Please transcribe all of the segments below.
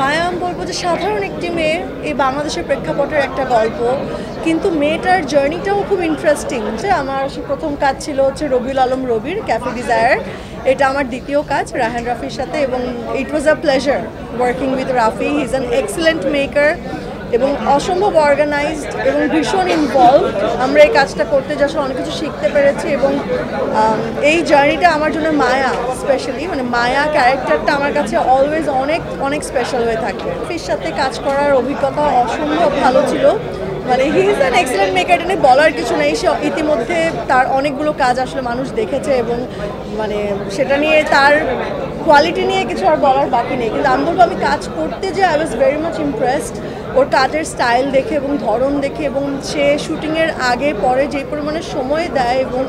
মায়া আমি বলবো যে সাধারণ একটি মেয়ে এই বাংলাদেশের প্রেক্ষাপটের একটা গল্প, কিন্তু মেয়েটার জার্নিটাও খুব ইন্টারেস্টিং। যে আমার প্রথম কাজ ছিল হচ্ছে রবিউল আলম রবির ক্যাফে ডিজায়ার। এটা আমার দ্বিতীয় কাজ রাহান রাফির সাথে, এবং it was a pleasure working with Rafi. He is an excellent maker এবং অসম্ভব অর্গানাইজড এবং ভীষণ ইনভলভ। আমরা এই কাজটা করতে যাওয়ার অনেক কিছু শিখতে পেরেছি, এবং এই জার্নিটা আমার জন্য মায়া স্পেশালি, মানে মায়া ক্যারেক্টারটা আমার কাছে অলওয়েজ অনেক অনেক স্পেশাল হয়ে থাকে। ফির সাথে কাজ করার অভিজ্ঞতা অসম্ভব ভালো ছিল। মানে হি ইজ অ্যান এক্সিলেন্ট মেকার, এটা নিয়ে বলার কিছু নেই। সে ইতিমধ্যে তার অনেকগুলো কাজ আসলে মানুষ দেখেছে, এবং মানে সেটা নিয়ে তার কোয়ালিটি নিয়ে কিছু আর বলার বাকি নেই। কিন্তু আমি বলবো আমি কাজ করতে যে I was very much impressed ওর কাজের স্টাইল দেখে এবং ধরন দেখে, এবং সে শুটিংয়ের আগে পরে যে পরিমাণে সময় দেয় এবং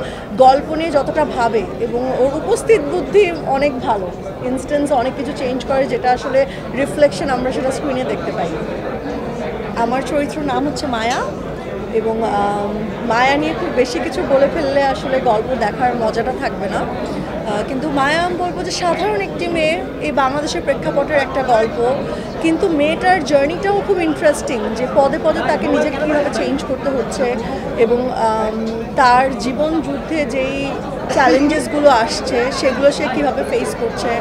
গল্প নিয়ে যতটা ভাবে, এবং ওর উপস্থিত বুদ্ধি অনেক ভালো। ইনস্ট্যান্স অনেক কিছু চেঞ্জ করে, যেটা আসলে রিফ্লেকশন আমরা সেটা স্ক্রিনে দেখতে পাই। আমার চরিত্রের নাম হচ্ছে মায়া, এবং মায়া নিয়ে খুব বেশি কিছু বলে ফেললে আসলে গল্প দেখার মজাটা থাকবে না। কিন্তু মায়া আমি বলবো যে সাধারণ একটি মেয়ে এই বাংলাদেশের প্রেক্ষাপটের একটা গল্প, কিন্তু মেয়েটার জার্নিটাও খুব ইন্টারেস্টিং। যে পদে পদে তাকে নিজেকে কীভাবে চেঞ্জ করতে হচ্ছে, এবং তার জীবন যুদ্ধে যেই চ্যালেঞ্জেসগুলো আসছে সেগুলো সে কীভাবে ফেস করছে,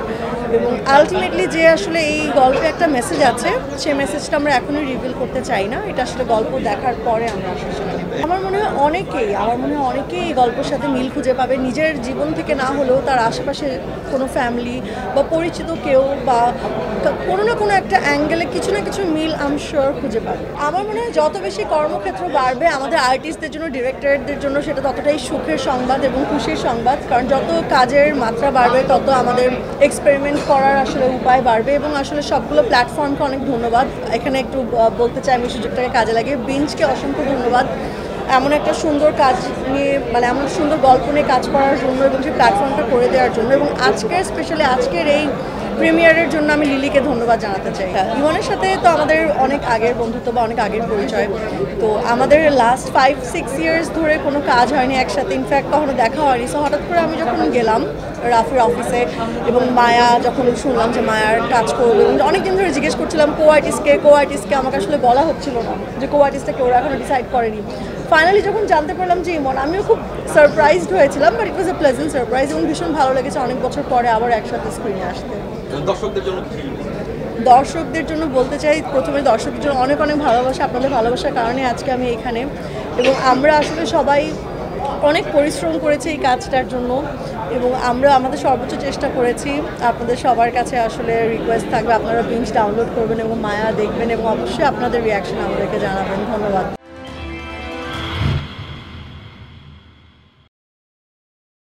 এবং আলটিমেটলি যে আসলে এই গল্পে একটা মেসেজ আছে, সেই মেসেজটা আমরা এখনই রিভিল করতে চাই না। এটা আসলে গল্প দেখার পরে আমরা আসলে সেটা নেব। আমার মনে হয় অনেকেই এই গল্পের সাথে মিল খুঁজে পাবে, নিজের জীবন থেকে না হলেও তার আশেপাশে কোনো ফ্যামিলি বা পরিচিত কেউ বা কোনো না কোনো একটা অ্যাঙ্গেলে কিছু না কিছু মিল আমি শিওর খুঁজে পাবে। আমার মনে হয় যত বেশি কর্মক্ষেত্র বাড়বে আমাদের আর্টিস্টদের জন্য, ডিরেক্টরদের জন্য সেটা ততটাই সুখের সংবাদ এবং খুশির সংবাদ। কারণ যত কাজের মাত্রা বাড়বে তত আমাদের এক্সপেরিমেন্ট করার আসলে উপায় বাড়বে, এবং আসলে সবগুলো প্ল্যাটফর্মকে অনেক ধন্যবাদ। এখানে একটু বলতে চাই আমি সুযোগটাকে কাজে লাগিয়ে, বিঞ্জকে অসংখ্য ধন্যবাদ এমন একটা সুন্দর কাজ নিয়ে, মানে এমন সুন্দর গল্প নিয়ে কাজ করার জন্য, এবং সেই প্ল্যাটফর্মটা করে দেওয়ার জন্য, এবং স্পেশালি আজকের এই প্রিমিয়ারের জন্য আমি লিলিকে ধন্যবাদ জানাতে চাই। ইমনের সাথে তো আমাদের অনেক আগের বন্ধুত্ব বা অনেক আগের পরিচয়, তো আমাদের লাস্ট 5-6 ইয়ার্স ধরে কোনো কাজ হয়নি একসাথে, ইনফ্যাক্ট কখনো দেখা হয়নি। সো হঠাৎ করে আমি যখন গেলাম রাফির অফিসে, এবং মায়া যখন শুনলাম যে মায়ার কাজ করবে, এবং অনেকদিন ধরে জিজ্ঞেস করছিলাম কো আর্টিস্টকে আমাকে আসলে বলা হচ্ছিল না যে কো আর্টিস্টটা ওরা এখনো ডিসাইড করেনি। ফাইনালি যখন জানতে পারলাম যে ইমন, আমিও খুব সারপ্রাইজড হয়েছিলাম, but it was A pleasant surprise, এবং ভীষণ ভালো লেগেছে অনেক বছর পরে আবার একসাথে স্ক্রিনে আসতে। দর্শকদের জন্য বলতে চাই, প্রথমে দর্শকদের জন্য অনেক অনেক ভালোবাসা। আপনাদের ভালোবাসার কারণে আজকে আমি এখানে, এবং আমরা আসলে সবাই অনেক পরিশ্রম করেছি এই কাজটার জন্য, এবং আমরা আমাদের সর্বোচ্চ চেষ্টা করেছি। আপনাদের সবার কাছে আসলে রিকোয়েস্ট থাকবে আপনারা বিঞ্জ ডাউনলোড করবেন এবং মায়া দেখবেন, এবং অবশ্যই আপনাদের রিয়াকশন আমাদেরকে জানাবেন। ধন্যবাদ।